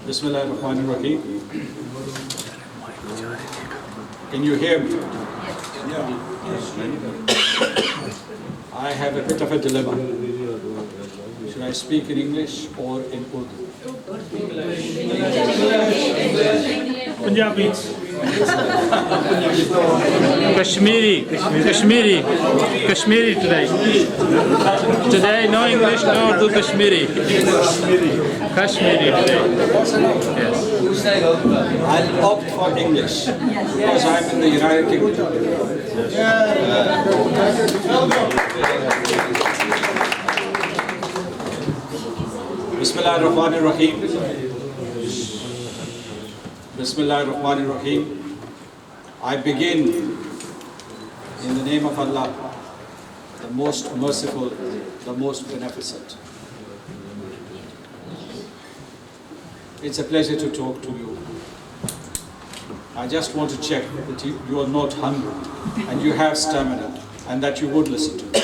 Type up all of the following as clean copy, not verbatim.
Bismillahirrahmanirrahim. Can you hear me? Yeah. I have a bit of a dilemma. Should I speak in English or in Urdu? Punjabi. Kashmiri today. Today, no English, no Urdu, Kashmiri. Kashmiri today. Yes. I'll opt for English because I'm in the United Kingdom. Bismillahirrahmanirrahim. Bismillahirrahmanirrahim. I begin in the name of Allah, the most merciful, the most beneficent. It's a pleasure to talk to you. I just want to check that you are not hungry and you have stamina and that you would listen to me.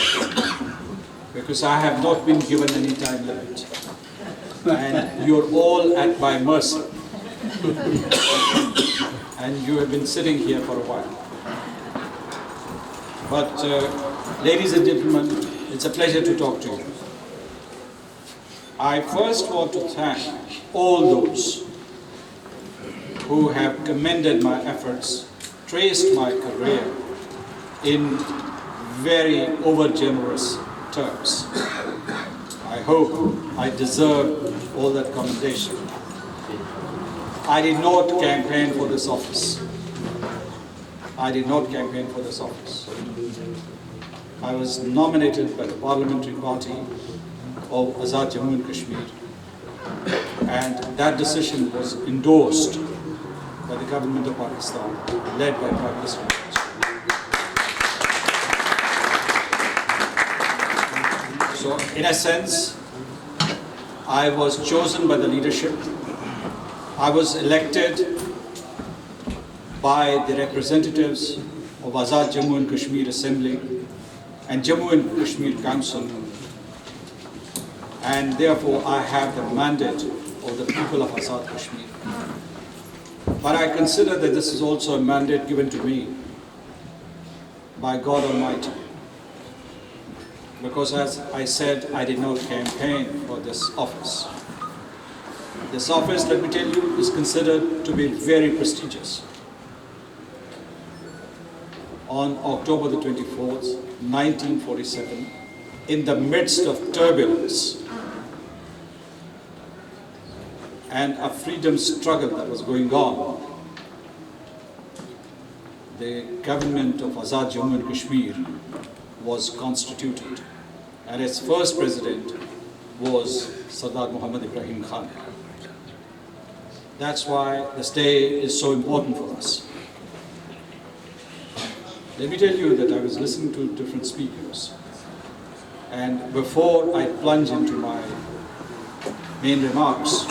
Because I have not been given any time limit. And you're all at my mercy. And you have been sitting here for a while. But ladies and gentlemen, it's a pleasure to talk to you. I first want to thank all those who have commended my efforts, traced my career in very over-generous terms. I hope I deserve all that commendation. I did not campaign for this office. I did not campaign for this office. I was nominated by the parliamentary party of Azad, Jamu and Kashmir. And that decision was endorsed by the government of Pakistan, led by Prime Minister. So, in a sense, I was chosen by the leadership. I was elected by the representatives of Azad Jammu and Kashmir Assembly and Jammu and Kashmir Council. And therefore, I have the mandate of the people of Azad Kashmir. But I consider that this is also a mandate given to me by God Almighty. Because as I said, I did not campaign for this office. This office, let me tell you, is considered to be very prestigious. On October the 24th, 1947, in the midst of turbulence and a freedom struggle that was going on, the government of Azad Jammu and Kashmir was constituted, and its first president was Sardar Muhammad Ibrahim Khan. That's why this day is so important for us. Let me tell you that I was listening to different speakers, and before I plunge into my main remarks,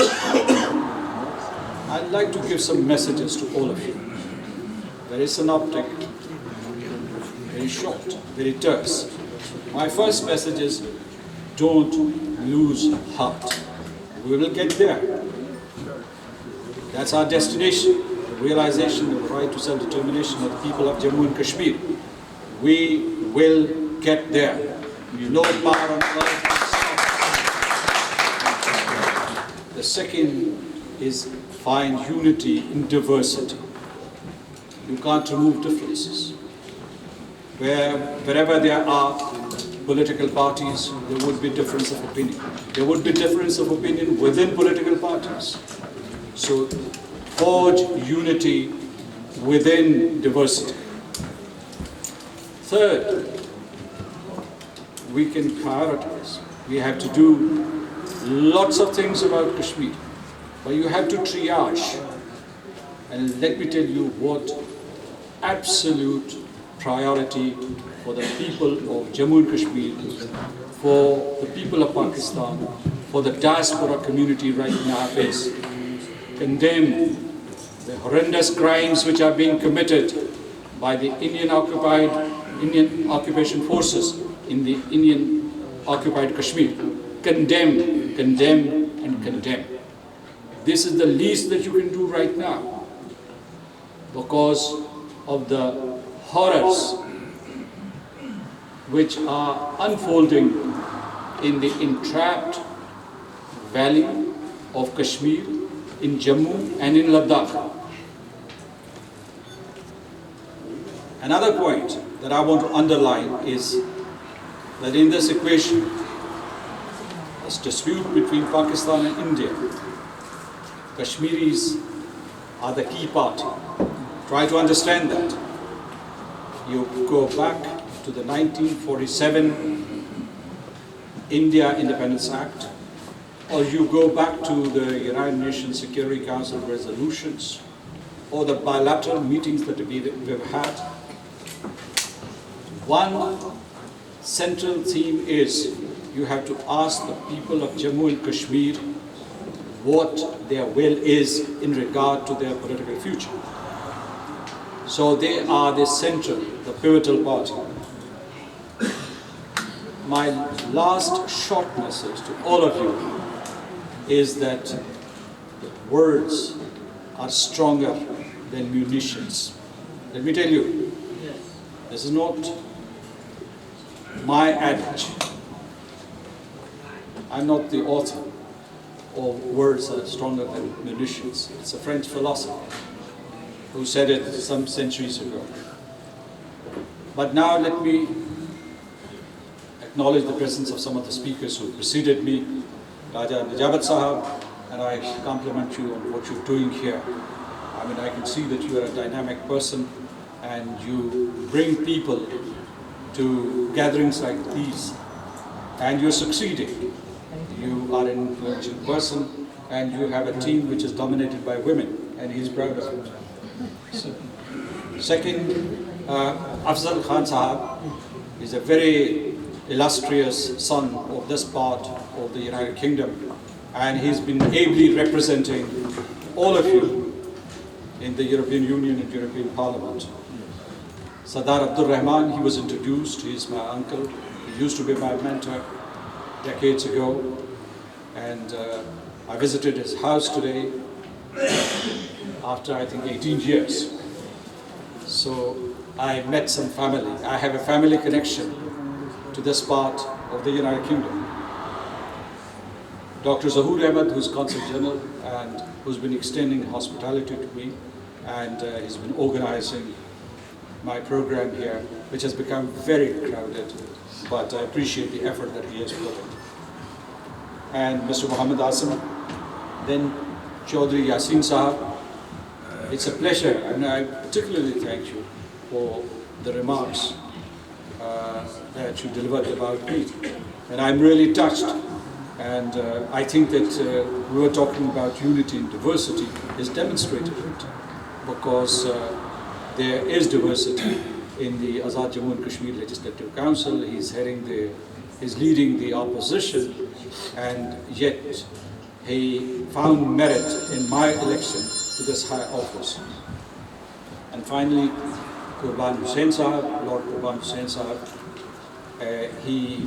I'd like to give some messages to all of you. Very synoptic, very short, very terse. My first message is, don't lose heart. We will get there. That's our destination, the realization of the right to self-determination of the people of Jammu and Kashmir. We will get there. No power on earth can stop. The second is find unity in diversity. You can't remove differences. Wherever there are political parties, there would be difference of opinion. There would be difference of opinion within political parties. So forge unity within diversity. Third, we can prioritize. We have to do lots of things about Kashmir, but you have to triage. And let me tell you what absolute priority for the people of Jammu and Kashmir, for the people of Pakistan, for the diaspora community right now is condemn the horrendous crimes which are being committed by the Indian occupation forces in the Indian occupied Kashmir. Condemn, condemn, and condemn. This is the least that you can do right now because of the horrors which are unfolding in the entrapped valley of Kashmir, in Jamu and in Ladakh. Another point that I want to underline is that in this equation, this dispute between Pakistan and India, Kashmiris are the key party. Try to understand that. You go back to the 1947 India Independence Act, or you go back to the United Nations Security Council resolutions, or the bilateral meetings that we've had. One central theme is you have to ask the people of Jammu and Kashmir what their will is in regard to their political future. So they are the central, the pivotal party. My last short message to all of you is that words are stronger than munitions. Let me tell you, this is not my adage. I'm not the author of words that are stronger than munitions. It's a French philosopher who said it some centuries ago. But now let me acknowledge the presence of some of the speakers who preceded me, Raja Nijabat Sahab, and I compliment you on what you're doing here. I mean, I can see that you are a dynamic person and you bring people to gatherings like these, and you're succeeding. You are an influential person and you have a team which is dominated by women, and he's proud of it. Second, Afzal Khan Sahab is a very illustrious son of this part of the United Kingdom, and he's been ably representing all of you in the European Union and European Parliament. Sardar Abdul Rahman, he was introduced, he is my uncle, he used to be my mentor decades ago, and I visited his house today after I think 18 years. So I met some family. I have a family connection to this part of the United Kingdom. Dr. Zahoor Ahmed, who's Consul General and who's been extending hospitality to me, and he's been organizing my program here, which has become very crowded, but I appreciate the effort that he has put in. And Mr. Muhammad Asim, then Chaudhry Yasin Sahab. It's a pleasure, and I particularly thank you for the remarks that you delivered about me. And I'm really touched, and I think that we were talking about unity and diversity is demonstrated it, because there is diversity in the Azad Jammu and Kashmir Legislative Council. He's leading the opposition, and yet he found merit in my election to this high office. And finally, Qurban Hussain Sahab, Lord Qurban Hussain Sahab, he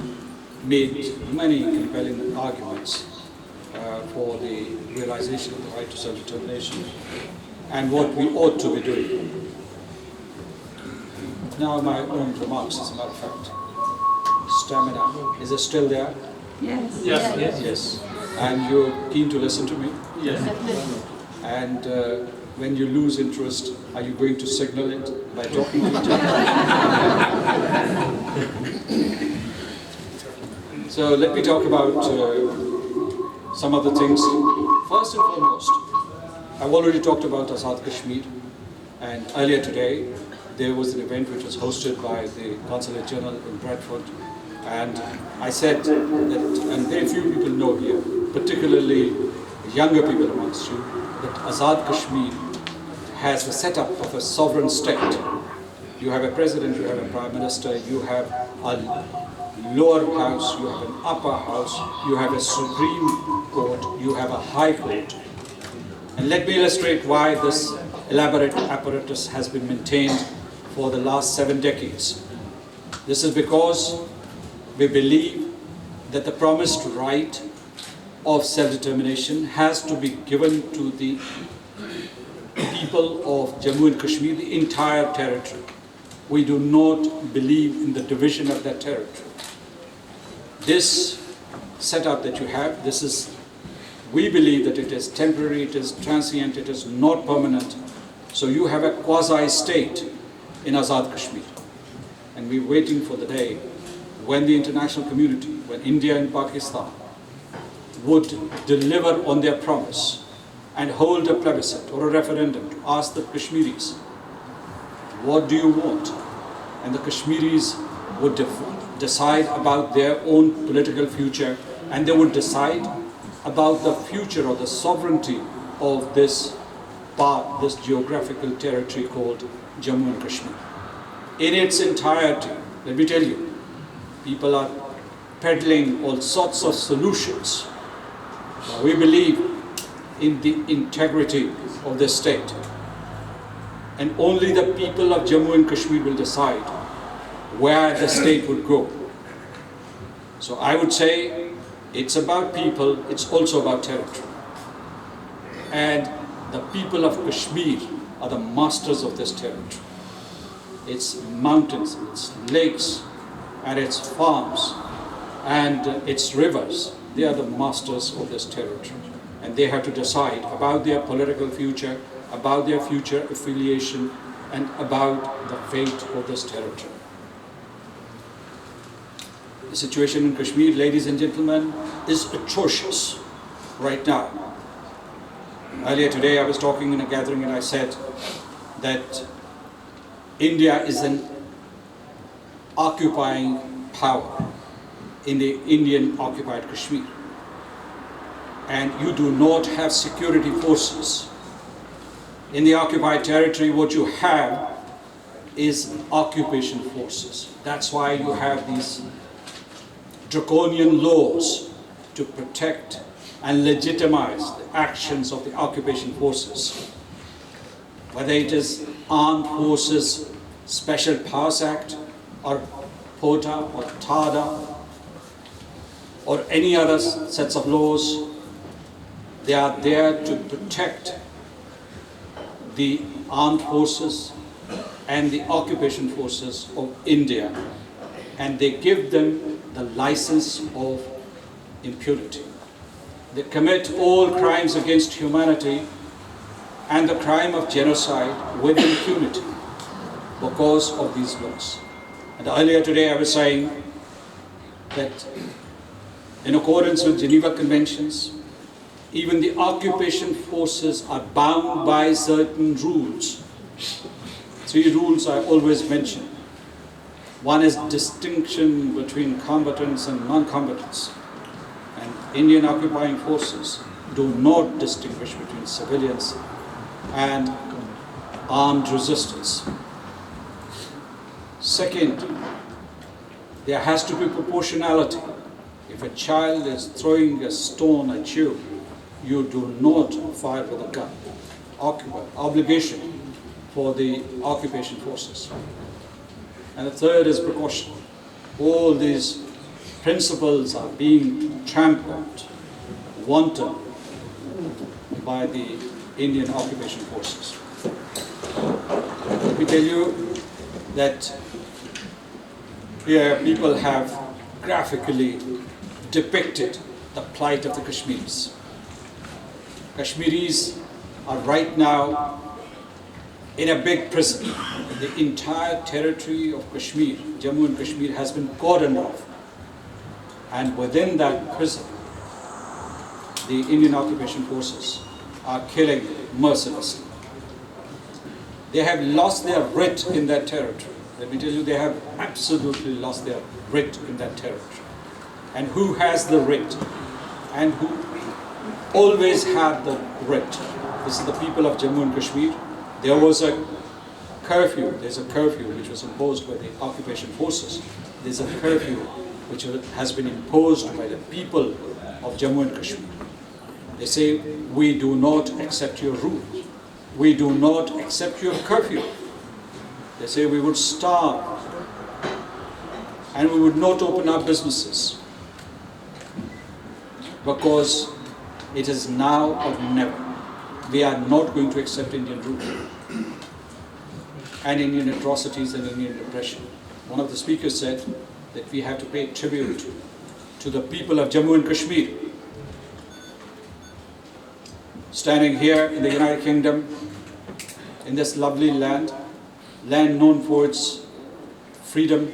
made many compelling arguments for the realization of the right to self-determination and what we ought to be doing. Now my own remarks, as a matter of fact. Stamina, is it still there? Yes. Yes. And you're keen to listen to me? Yes. And when you lose interest, are you going to signal it by talking to each other? So let me talk about some of the things. First and foremost, I've already talked about Azad Kashmir, and earlier today there was an event which was hosted by the Consulate General in Bradford, and I said that, and very few people know here, particularly younger people amongst you, that Azad Kashmir has the setup of a sovereign state. You have a president, you have a prime minister, you have a lower house, you have an upper house, you have a supreme court, you have a high court. And let me illustrate why this elaborate apparatus has been maintained for the last 7 decades. This is because we believe that the promised right of self-determination has to be given to the people of Jammu and Kashmir, the entire territory. We do not believe in the division of that territory. This setup that you have, we believe that it is temporary, it is transient, it is not permanent. So you have a quasi-state in Azad Kashmir. And we're waiting for the day when the international community, when India and Pakistan would deliver on their promise and hold a plebiscite or a referendum to ask the Kashmiris, what do you want? And the Kashmiris would decide about their own political future, and they would decide about the future or the sovereignty of this part, this geographical territory called Jammu and Kashmir. In its entirety, let me tell you, people are peddling all sorts of solutions. We believe in the integrity of the state. And only the people of Jammu and Kashmir will decide where the state would go. So I would say it's about people, it's also about territory. And the people of Kashmir are the masters of this territory. Its mountains, its lakes, and its farms, and its rivers, they are the masters of this territory. And they have to decide about their political future, about their future affiliation, and about the fate of this territory. The situation in Kashmir, ladies and gentlemen, is atrocious right now. Earlier today I was talking in a gathering and I said that India is an occupying power in the Indian occupied Kashmir. And you do not have security forces. In the occupied territory, what you have is occupation forces. That's why you have these draconian laws to protect and legitimize the actions of the occupation forces. Whether it is Armed Forces Special Powers Act, or POTA, or TADA, or any other sets of laws, they are there to protect the armed forces and the occupation forces of India, and they give them the license of impunity. They commit all crimes against humanity and the crime of genocide with impunity because of these laws. And earlier today I was saying that in accordance with Geneva Conventions, even the occupation forces are bound by certain rules. 3 rules I always mention. One is distinction between combatants and non-combatants. And Indian occupying forces do not distinguish between civilians and armed resistance. Second, there has to be proportionality. If a child is throwing a stone at you, you do not fire with a gun. Obligation for the occupation forces. And the third is precaution. All these principles are being trampled, wanton by the Indian occupation forces. Let me tell you that here people have graphically depicted the plight of the Kashmiris. Kashmiris are right now in a big prison. The entire territory of Kashmir, Jammu and Kashmir, has been cordoned off. And within that prison, the Indian occupation forces are killing mercilessly. They have lost their writ in that territory. Let me tell you, they have absolutely lost their writ in that territory. And who has the writ? And who always had the writ? This is the people of Jammu and Kashmir. There was a curfew. There's a curfew which was imposed by the occupation forces. There's a curfew which has been imposed by the people of Jammu and Kashmir. They say, we do not accept your rule. We do not accept your curfew. They say we would starve and we would not open our businesses because it is now or never. We are not going to accept Indian rule and Indian atrocities and Indian repression. One of the speakers said that we have to pay tribute to the people of Jammu and Kashmir. Standing here in the United Kingdom, in this lovely land known for its freedom,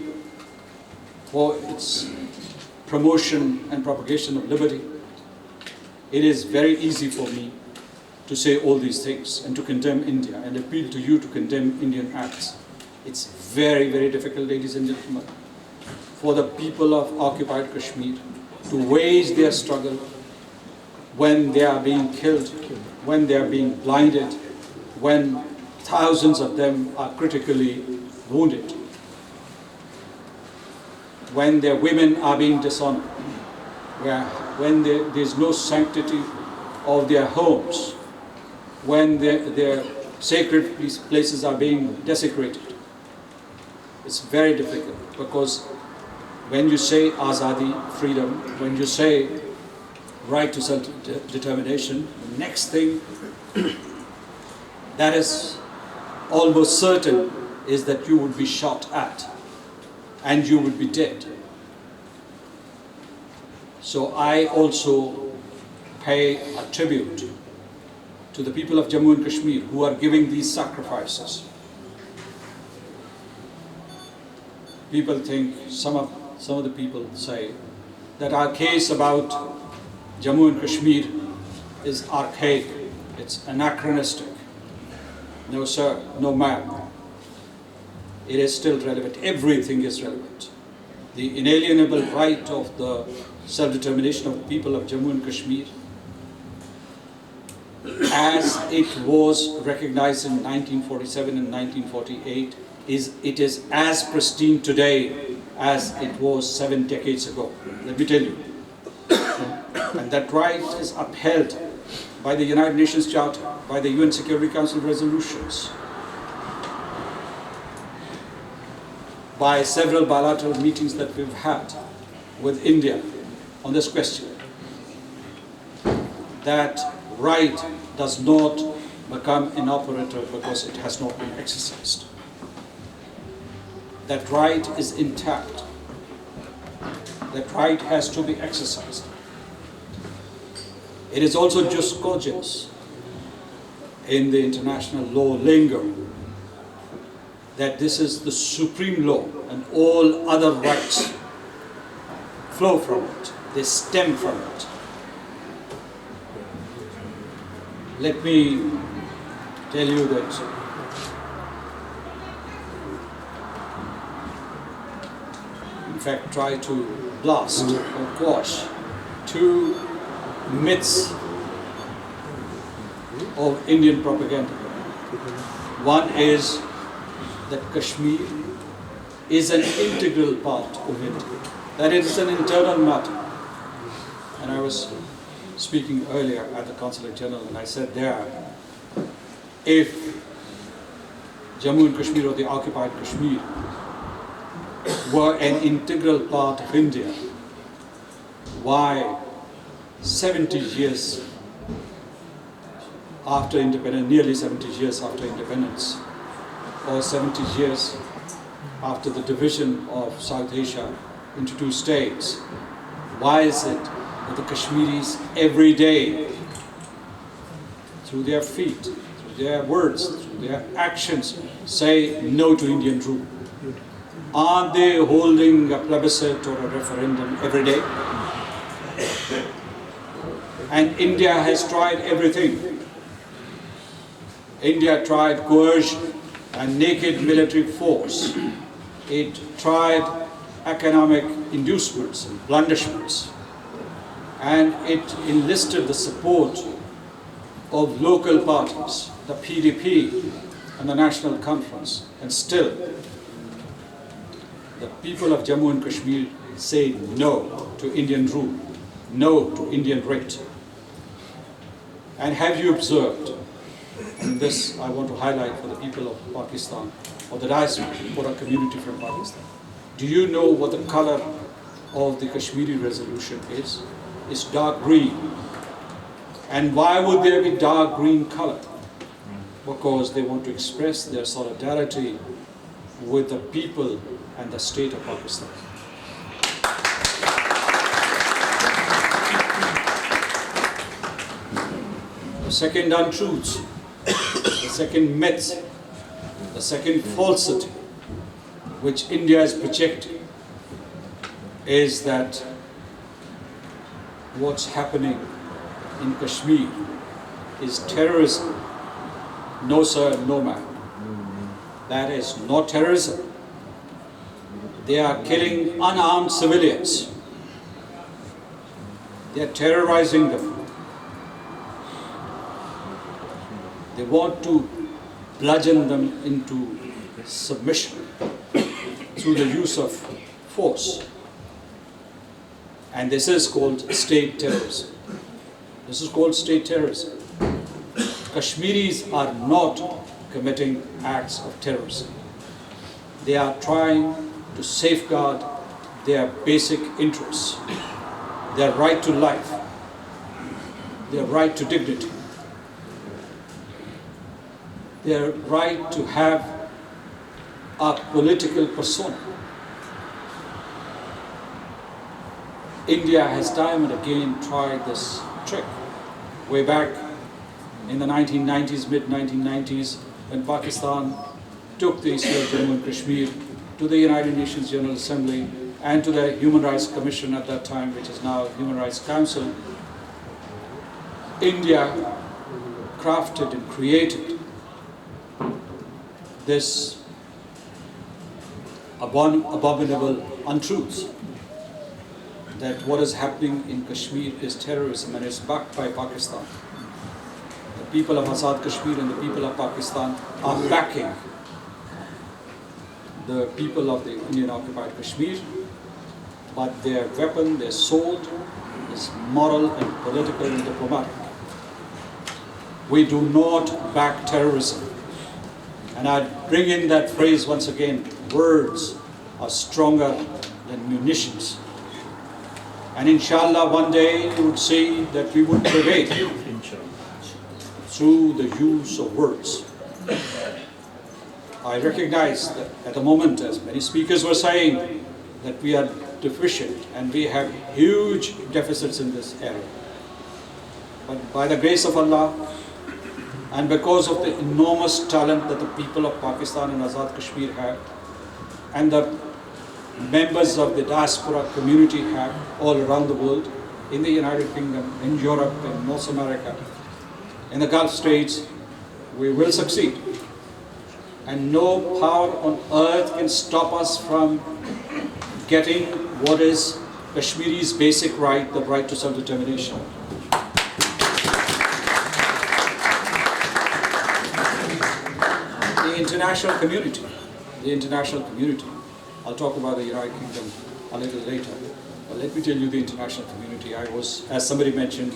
for its promotion and propagation of liberty, it is very easy for me to say all these things and to condemn India and appeal to you to condemn Indian acts. It's very, very difficult, ladies and gentlemen, for the people of occupied Kashmir to wage their struggle when they are being killed, when they are being blinded, when thousands of them are critically wounded, when their women are being dishonored, when there is no sanctity of their homes, when their sacred places are being desecrated. It's very difficult because when you say Azadi, freedom, when you say right to self-determination, the next thing that is almost certain is that you would be shot at and you would be dead. So I also pay a tribute to the people of Jammu and Kashmir who are giving these sacrifices. People think, some of the people say that our case about Jammu and Kashmir is archaic, it's anachronistic. No sir, no ma'am. It is still relevant. Everything is relevant. The inalienable right of the self-determination of the people of Jammu and Kashmir, as it was recognized in 1947 and 1948, it is as pristine today as it was 7 decades ago. Let me tell you. And that right is upheld by the United Nations Charter, by the UN Security Council resolutions, by several bilateral meetings that we've had with India on this question. That right does not become inoperative because it has not been exercised. That right is intact. That right has to be exercised. It is also jus cogens in the international law lingo that this is the supreme law and all other rights flow from it, they stem from it. Let me tell you that in fact try to blast or quash two myths of Indian propaganda. One is that Kashmir is an integral part of India, that it is an internal matter. And I was speaking earlier at the Consulate General and I said there, if Jammu and Kashmir or the occupied Kashmir were an integral part of India, why 70 years after independence, nearly 70 years after independence, or 70 years after the division of South Asia into 2 states, why is it that the Kashmiris every day, through their feet, through their words, through their actions, say no to Indian rule? Aren't they holding a plebiscite or a referendum every day? And India has tried everything. India tried coercion and naked military force. It tried economic inducements and blandishments. And it enlisted the support of local parties, the PDP and the national conference, and still the people of Jammu and Kashmir say no to Indian rule, no to Indian right. And have you observed, and this I want to highlight for the people of Pakistan, or the diaspora community from Pakistan, do you know what the color of the Kashmiri resolution is? It's dark green. And why would there be dark green color? Because they want to express their solidarity with the people and the state of Pakistan. The second untruth, the second myth, the second falsity which India is projecting is that what's happening in Kashmir is terrorism. No sir, no ma'am. That is not terrorism. They are killing unarmed civilians. They are terrorizing them. They want to bludgeon them into submission through the use of force. And this is called state terrorism. This is called state terrorism. Kashmiris are not committing acts of terrorism. They are trying to safeguard their basic interests, their right to life, their right to dignity, their right to have a political persona. India has time and again tried this trick. Way back in the 1990s, mid-1990s, when Pakistan took the issue of Jammu and Kashmir to the United Nations General Assembly and to the Human Rights Commission at that time, which is now Human Rights Council, India crafted and created this abominable untruths that what is happening in Kashmir is terrorism and is backed by Pakistan. The people of Azad Kashmir and the people of Pakistan are backing the people of the Indian occupied Kashmir, but their weapon, their sword, is moral and political and diplomatic. We do not back terrorism. And I bring in that phrase once again, words are stronger than munitions. And inshallah one day you would see that we would prevail through the use of words. I recognize that at the moment, as many speakers were saying, that we are deficient and we have huge deficits in this area. But by the grace of Allah, and because of the enormous talent that the people of Pakistan and Azad Kashmir have, and the members of the diaspora community have all around the world, in the United Kingdom, in Europe, in North America, in the Gulf states, we will succeed. And no power on earth can stop us from getting what is Kashmiri's basic right, the right to self-determination. The international community, I'll talk about the United Kingdom a little later, but let me tell you the international community. I was, as somebody mentioned,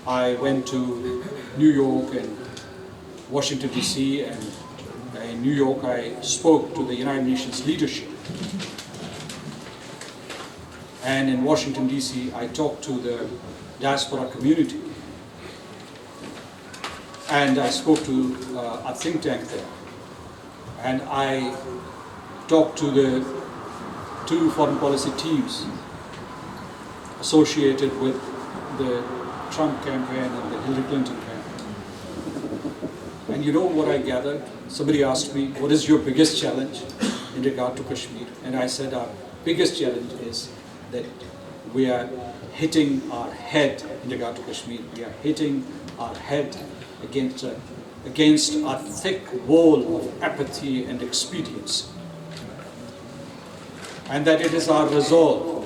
I went to New York and Washington DC, and in New York I spoke to the United Nations leadership. And in Washington DC I talked to the diaspora community. And I spoke to a think tank there. And I talked to the 2 foreign policy teams associated with the Trump campaign and the Hillary Clinton campaign. And you know what I gathered? Somebody asked me, what is your biggest challenge in regard to Kashmir? And I said, our biggest challenge is that we are hitting our head in regard to Kashmir. We are hitting our head against a thick wall of apathy and expedience. And that it is our resolve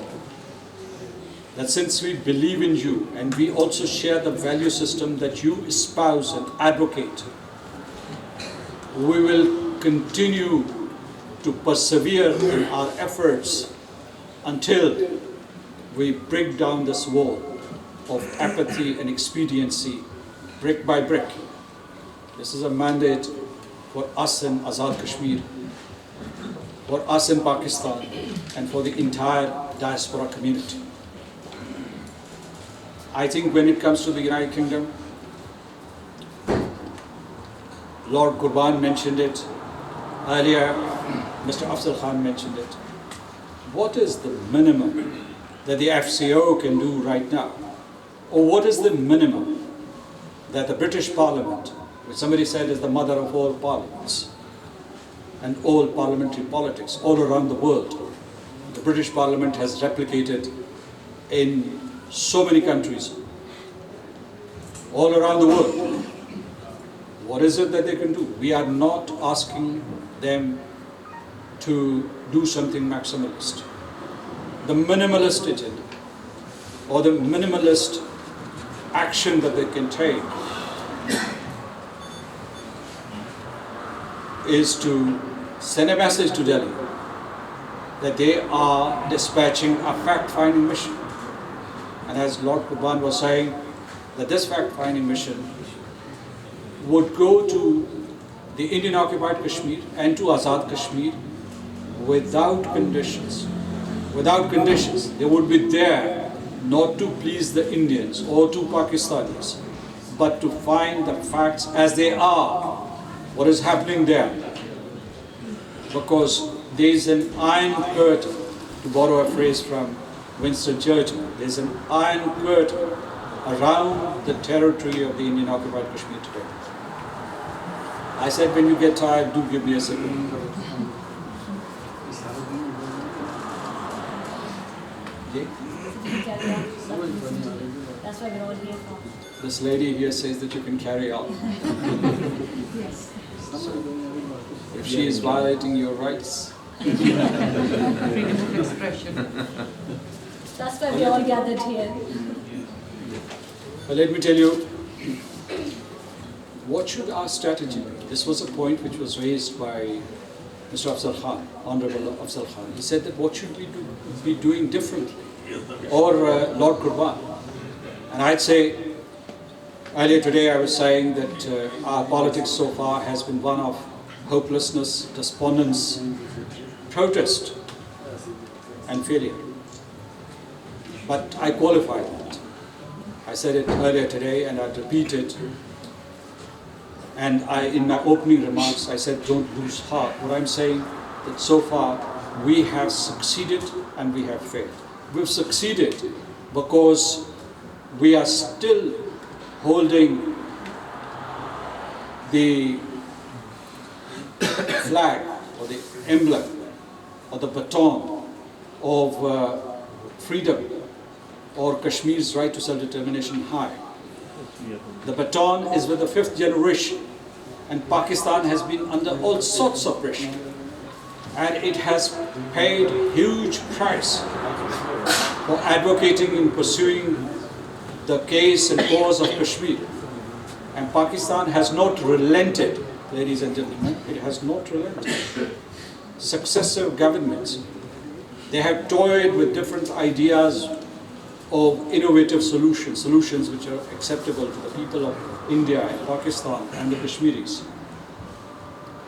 that since we believe in you and we also share the value system that you espouse and advocate, we will continue to persevere in our efforts until we break down this wall of apathy and expediency, brick by brick. This is a mandate for us in Azad Kashmir, for us in Pakistan, and for the entire diaspora community. I think when it comes to the United Kingdom, Lord Qurban mentioned it earlier, Mr. Afzal Khan mentioned it. What is the minimum that the FCO can do right now? Or what is the minimum that the British Parliament, which somebody said is the mother of all parliaments and all parliamentary politics all around the world, the British Parliament has replicated in so many countries all around the world. What is it that they can do? We are not asking them to do something maximalist. The minimalist agenda or the minimalist action that they can take is to send a message to Delhi that they are dispatching a fact-finding mission. And as Lord Qurban was saying, that this fact-finding mission would go to the Indian occupied Kashmir and to Azad Kashmir without conditions. Without conditions. They would be there not to please the Indians or to Pakistanis, but to find the facts as they are, what is happening there. Because there is an iron curtain, to borrow a phrase from Winston Churchill, there is an iron curtain around the territory of the Indian occupied Kashmir today. I said, when you get tired, do give me a signal. That's why we're all here for. This lady here says that you can carry on. Yes. If she is violating your rights, That's why we're all gathered here. but let me tell you, what should our strategy be? This was a point which was raised by Mr. Afzal Khan, Honorable Afzal Khan. He said that what should we be doing differently? Or Lord Qurban. And I'd say, earlier today I was saying that our politics so far has been one of hopelessness, despondence, protest, and failure. But I qualified that. I said it earlier today and I'd repeat it. And in my opening remarks, I said, don't lose heart. What I'm saying, that so far we have succeeded and we have failed. We've succeeded because we are still holding the flag or the emblem or the baton of freedom or Kashmir's right to self-determination high. The baton is with the 5th generation, and Pakistan has been under all sorts of pressure, and it has paid huge price for advocating and pursuing the case and cause of Kashmir. And Pakistan has not relented, ladies and gentlemen, it has not relented. Successive governments, they have toyed with different ideas of innovative solutions which are acceptable to the people of India and Pakistan and the Kashmiris.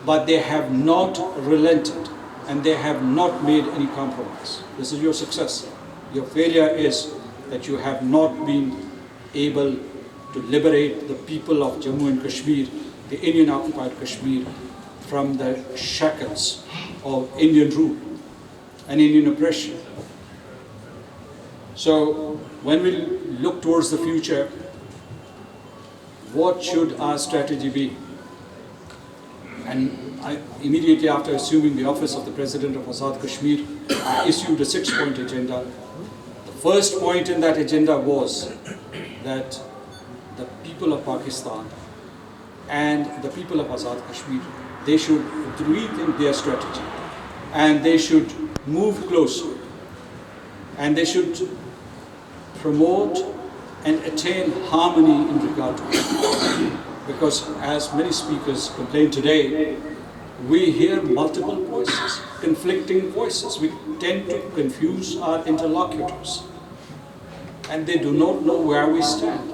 But they have not relented and they have not made any compromise. This is your success. Your failure is that you have not been able to liberate the people of Jammu and Kashmir, the Indian occupied Kashmir, from the shackles of Indian rule and Indian oppression. So when we look towards the future, what should our strategy be? And immediately after assuming the office of the President of Azad Kashmir, I issued a 6-point agenda. The first point in that agenda was that the people of Pakistan and the people of Azad Kashmir, they should rethink their strategy and they should move closer and they should promote and attain harmony in regard to it. Because as many speakers complain today, we hear multiple voices, conflicting voices. We tend to confuse our interlocutors, and they do not know where we stand.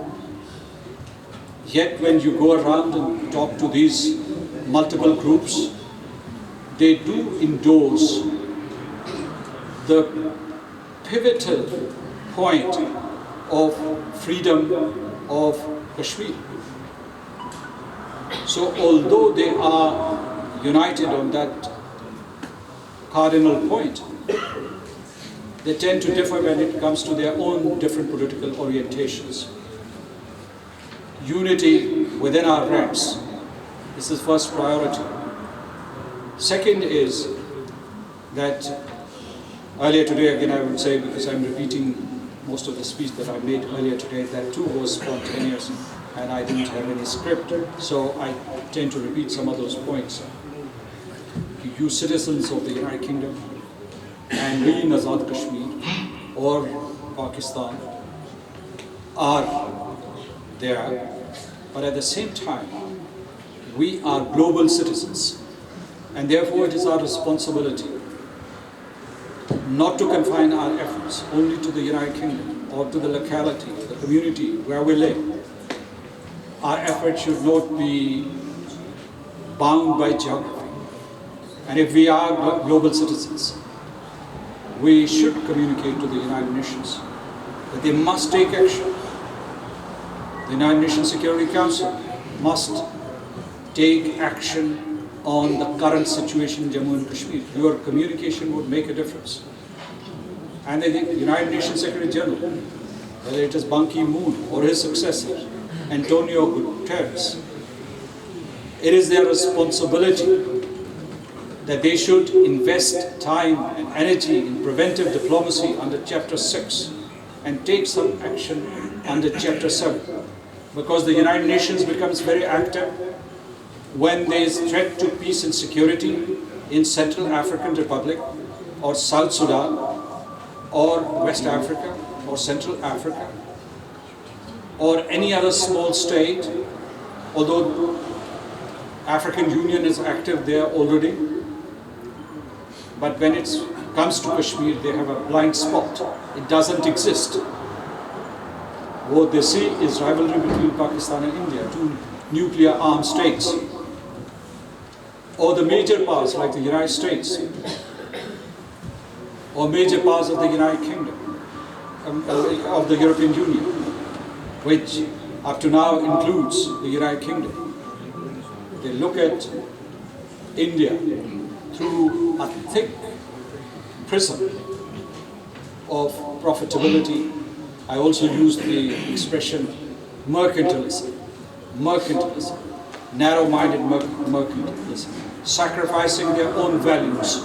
Yet when you go around and talk to these multiple groups, they do endorse the pivotal point of freedom of Kashmir. So although they are united on that cardinal point, they tend to differ when it comes to their own different political orientations. Unity within our ranks, this is first priority. Second is that earlier today, again I would say, because I'm repeating most of the speech that I made earlier today, that too was spontaneous and I didn't have any script, so I tend to repeat some of those points. You citizens of the United Kingdom and we in Azad Kashmir or Pakistan are there, but at the same time we are global citizens, and therefore it is our responsibility not to confine our efforts only to the United Kingdom or to the locality, the community where we live. Our efforts should not be bound by geography. And if we are global citizens, we should communicate to the United Nations that they must take action. The United Nations Security Council must take action on the current situation in Jammu and Kashmir. Your communication would make a difference. And the United Nations Secretary General, whether it is Ban Ki-moon or his successor, Antonio Guterres, it is their responsibility that they should invest time and energy in preventive diplomacy under Chapter 6 and take some action under Chapter 7. Because the United Nations becomes very active when there is threat to peace and security in Central African Republic or South Sudan or West Africa or Central Africa or any other small state, although African Union is active there already. But when it comes to Kashmir, they have a blind spot. It doesn't exist. What they see is rivalry between Pakistan and India, two nuclear armed states. Or the major powers like the United States, or major powers of the United Kingdom, of the European Union, which up to now includes the United Kingdom. They look at India through a thick prism of profitability. I also use the expression mercantilism, narrow-minded mercantilism, sacrificing their own values.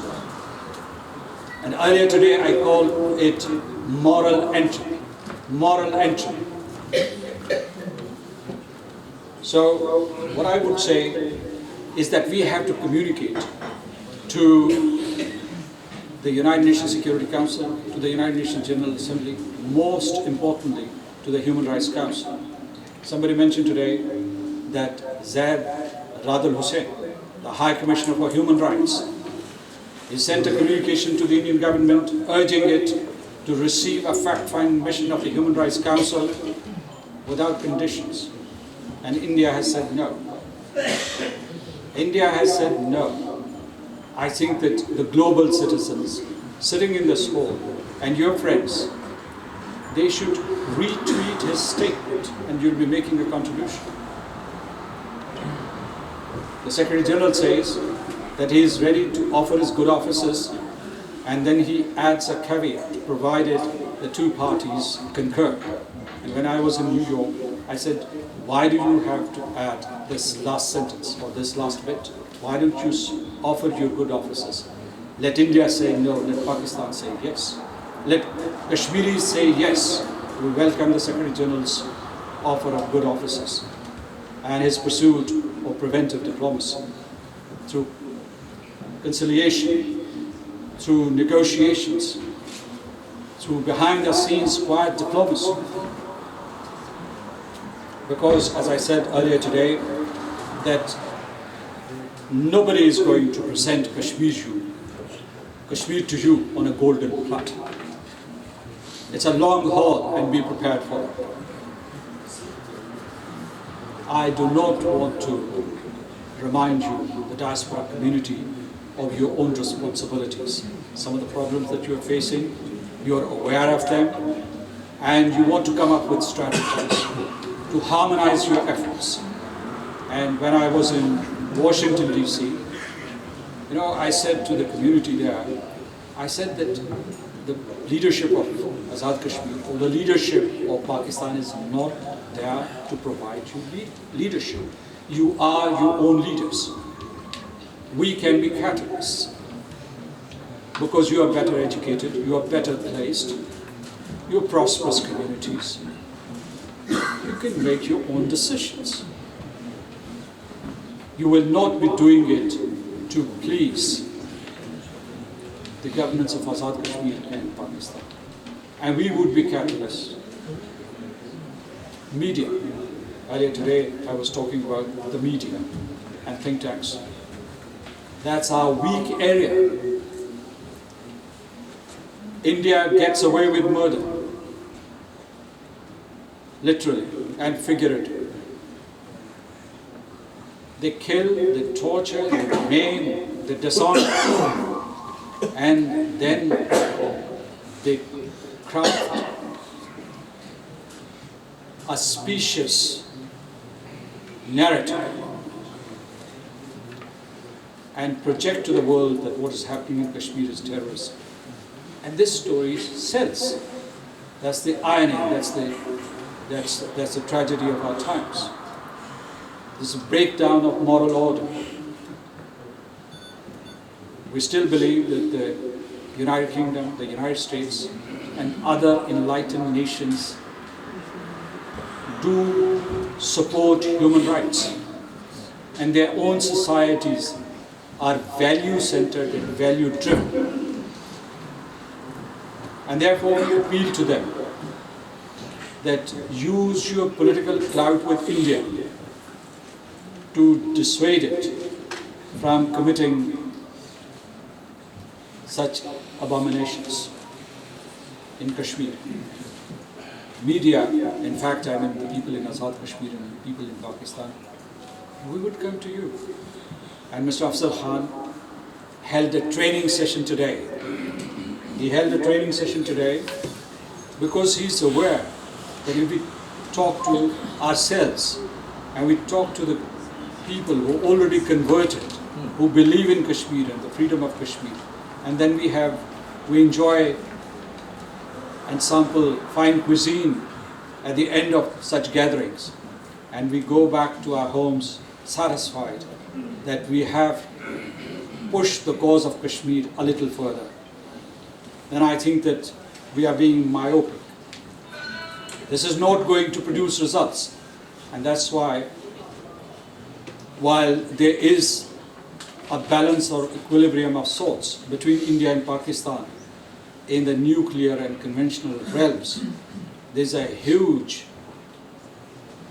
And earlier today I called it moral entry. So what I would say is that we have to communicate to the United Nations Security Council, to the United Nations General Assembly, most importantly to the Human Rights Council. Somebody mentioned today that Zaid Hussain, the High Commissioner for Human Rights, he sent a communication to the Indian government urging it to receive a fact-finding mission of the Human Rights Council without conditions. And India has said no. India has said no. I think that the global citizens sitting in this hall and your friends, they should retweet his statement and you'll be making a contribution. The Secretary General says that he is ready to offer his good offices, and then he adds a caveat, provided the two parties concur. And when I was in New York, I said, why do you have to add this last sentence or this last bit? Why don't you offer your good offices? Let India say no, let Pakistan say yes. Let Kashmiris say yes. We welcome the Secretary General's offer of good offices and his pursuit of preventive diplomacy through conciliation, through negotiations, through behind-the-scenes quiet diplomacy. Because, as I said earlier today, that nobody is going to present Kashmir to you on a golden platter. It's a long haul, and be prepared for it. I do not want to remind you, the diaspora community, of your own responsibilities. Some of the problems that you are facing, you are aware of them, and you want to come up with strategies to harmonize your efforts. And when I was in Washington, D.C., I said to the community there, I said that the leadership of Azad Kashmir, or the leadership of Pakistan, is not there to provide you leadership. You are your own leaders. We can be catalysts because you are better educated, you are better placed, you are prosperous communities. You can make your own decisions. You will not be doing it to please the governments of Azad Kashmir and Pakistan. And we would be catalysts. Media. Earlier today, I was talking about the media and think tanks. That's our weak area. India gets away with murder, literally and figuratively. They kill, they torture, they maim, they dishonor, and then they craft a specious narrative and project to the world that what is happening in Kashmir is terrorism. And this story sells. That's the irony, that's the tragedy of our times. This breakdown of moral order. We still believe that the United Kingdom, the United States, and other enlightened nations do support human rights. And their own societies are value-centered and value-driven. And therefore we appeal to them that use your political clout with India to dissuade it from committing such abominations in Kashmir. Media, in fact, I mean the people in Azad Kashmir and the people in Pakistan, we would come to you. And Mr. Afzal Khan held a training session today. He held a training session today because he's aware that if we talk to ourselves and we talk to the people who are already converted, who believe in Kashmir and the freedom of Kashmir, and then we enjoy and sample fine cuisine at the end of such gatherings, and we go back to our homes satisfied that we have pushed the cause of Kashmir a little further, then I think that we are being myopic. This is not going to produce results, and that's why, while there is a balance or equilibrium of sorts between India and Pakistan in the nuclear and conventional realms, there's a huge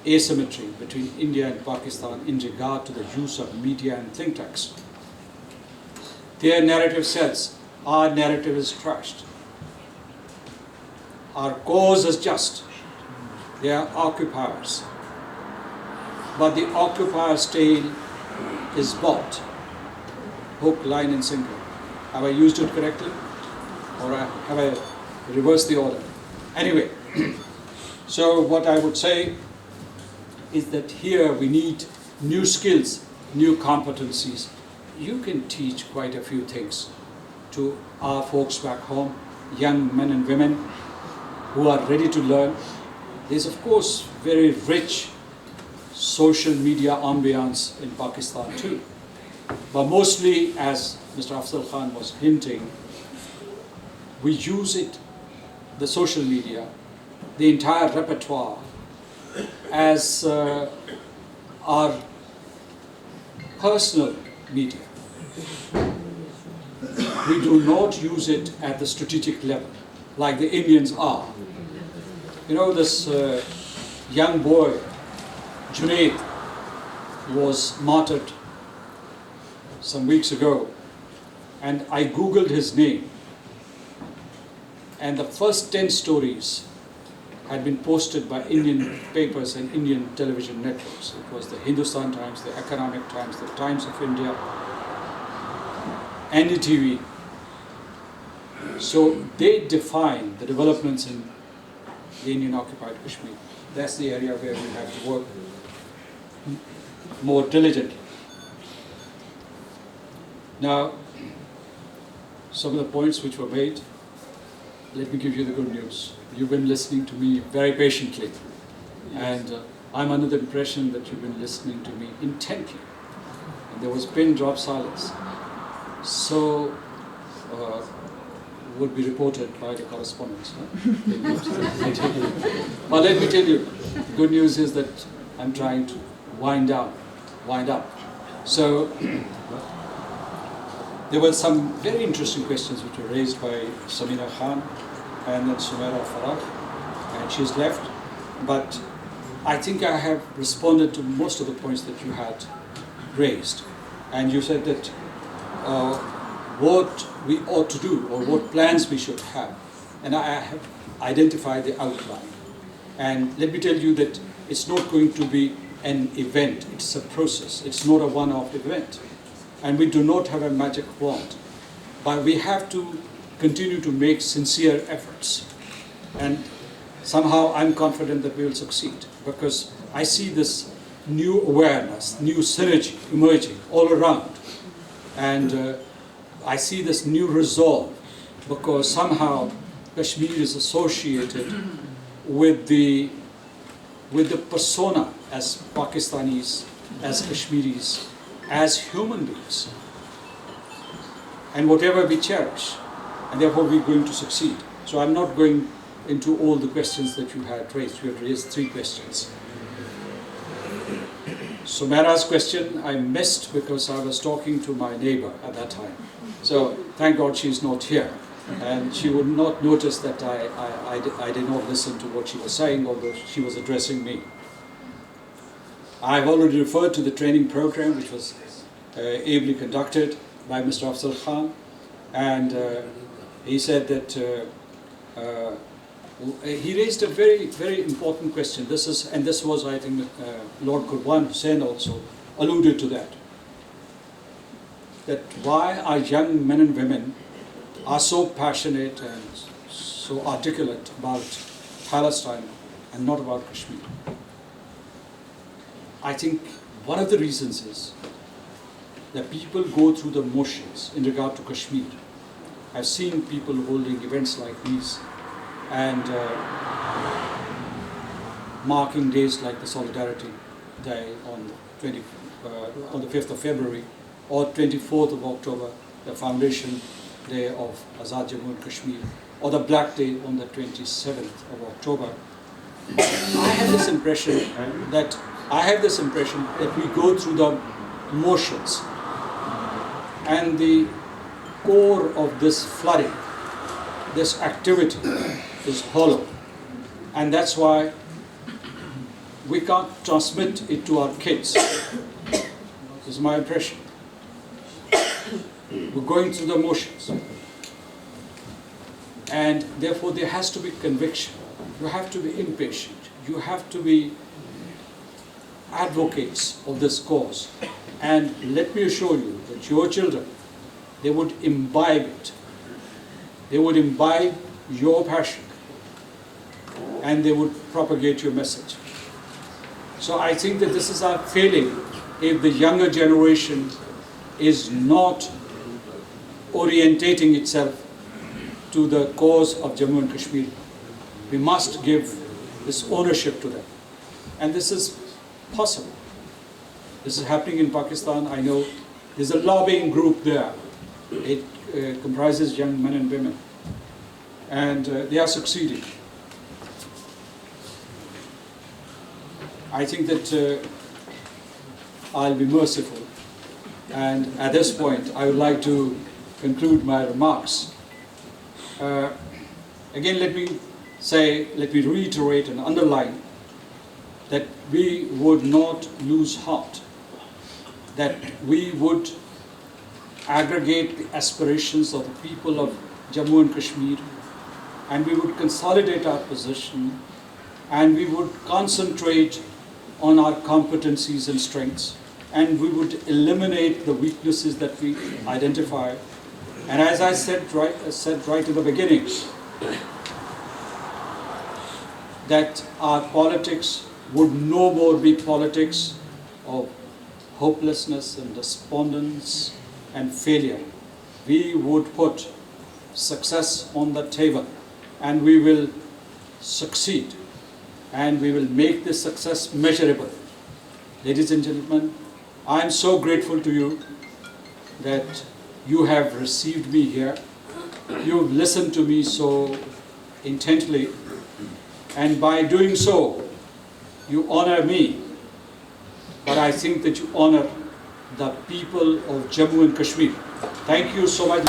asymmetry between India and Pakistan in regard to the use of media and think tanks. Their narrative says, our narrative is trashed. Our cause is just. They are occupiers. But the occupier's tale is bought. Hook, line and sinker. Have I used it correctly? Or have I reversed the order? Anyway, so what I would say is that here we need new skills, new competencies. You can teach quite a few things to our folks back home, young men and women who are ready to learn. There's of course very rich social media ambience in Pakistan too. But mostly, as Mr. Afzal Khan was hinting, we use it, the social media, the entire repertoire, as our personal media. We do not use it at the strategic level, like the Indians are. You know, this young boy, Junaid, was martyred some weeks ago, and I googled his name, and the first 10 stories had been posted by Indian papers and Indian television networks. It was the Hindustan Times, the Economic Times, the Times of India, NDTV. So they define the developments in the Indian occupied Kashmir. That's the area where we have to work more diligently. Now, some of the points which were made, let me give you the good news. You've been listening to me very patiently, and I'm under the impression that you've been listening to me intently. And there was pin drop silence. So, would be reported by the correspondents. But let me tell you, the good news is that I'm trying to wind up. So, there were some very interesting questions which were raised by Samina Khan and then Sumaira Farah, and she's left. But I think I have responded to most of the points that you had raised. And you said that what we ought to do or what plans we should have. And I have identified the outline. And let me tell you that it's not going to be an event, it's a process. It's not a one-off event. And we do not have a magic wand. But we have to continue to make sincere efforts. And somehow I'm confident that we will succeed, because I see this new awareness, new synergy emerging all around. And I see this new resolve, because somehow Kashmir is associated with the persona as Pakistanis, as Kashmiris, as human beings, and whatever we cherish, and therefore we're going to succeed. So I'm not going into all the questions that you had raised. You had raised 3 questions. Sumaira's question I missed because I was talking to my neighbor at that time. So thank God she's not here, and she would not notice that I did not listen to what she was saying, although she was addressing me. I've already referred to the training program, which was ably conducted by Mr. Afzal Khan, and he said that he raised a very, very important question. This was, I think, Lord Qurban Hussain also alluded to that. That why our young men and women are so passionate and so articulate about Palestine and not about Kashmir. I think one of the reasons is that people go through the motions in regard to Kashmir. I've seen people holding events like these and marking days like the Solidarity Day on the 5th of February or 24th of October, the Foundation Day of Azad, Jamu and Kashmir, or the Black Day on the 27th of October. I have this impression that we go through the motions, and the core of this flooding, this activity is hollow, and that's why we can't transmit it to our kids. This is my impression. We're going through the motions, and therefore there has to be conviction. You have to be impatient. You have to be advocates of this cause. And let me assure you that your children, they would imbibe it. They would imbibe your passion, and they would propagate your message. So I think that this is our failing if the younger generation is not orientating itself to the cause of Jammu and Kashmir. We must give this ownership to them. And this is possible. This is happening in Pakistan. I know there's a lobbying group there. It comprises young men and women. And they are succeeding. I think that I'll be merciful. And at this point, I would like to conclude my remarks. Again, let me reiterate and underline that we would not lose heart that we would aggregate the aspirations of the people of Jammu and Kashmir, and we would consolidate our position, and we would concentrate on our competencies and strengths, and we would eliminate the weaknesses that we identify. And as I said right in the beginning, that our politics would no more be politics of hopelessness and despondence and failure. We would put success on the table, and we will succeed, and we will make this success measurable. Ladies and gentlemen, I am so grateful to you that you have received me here. You've listened to me so intently, and by doing so, you honor me, but I think that you honor the people of Jammu and Kashmir. Thank you so much.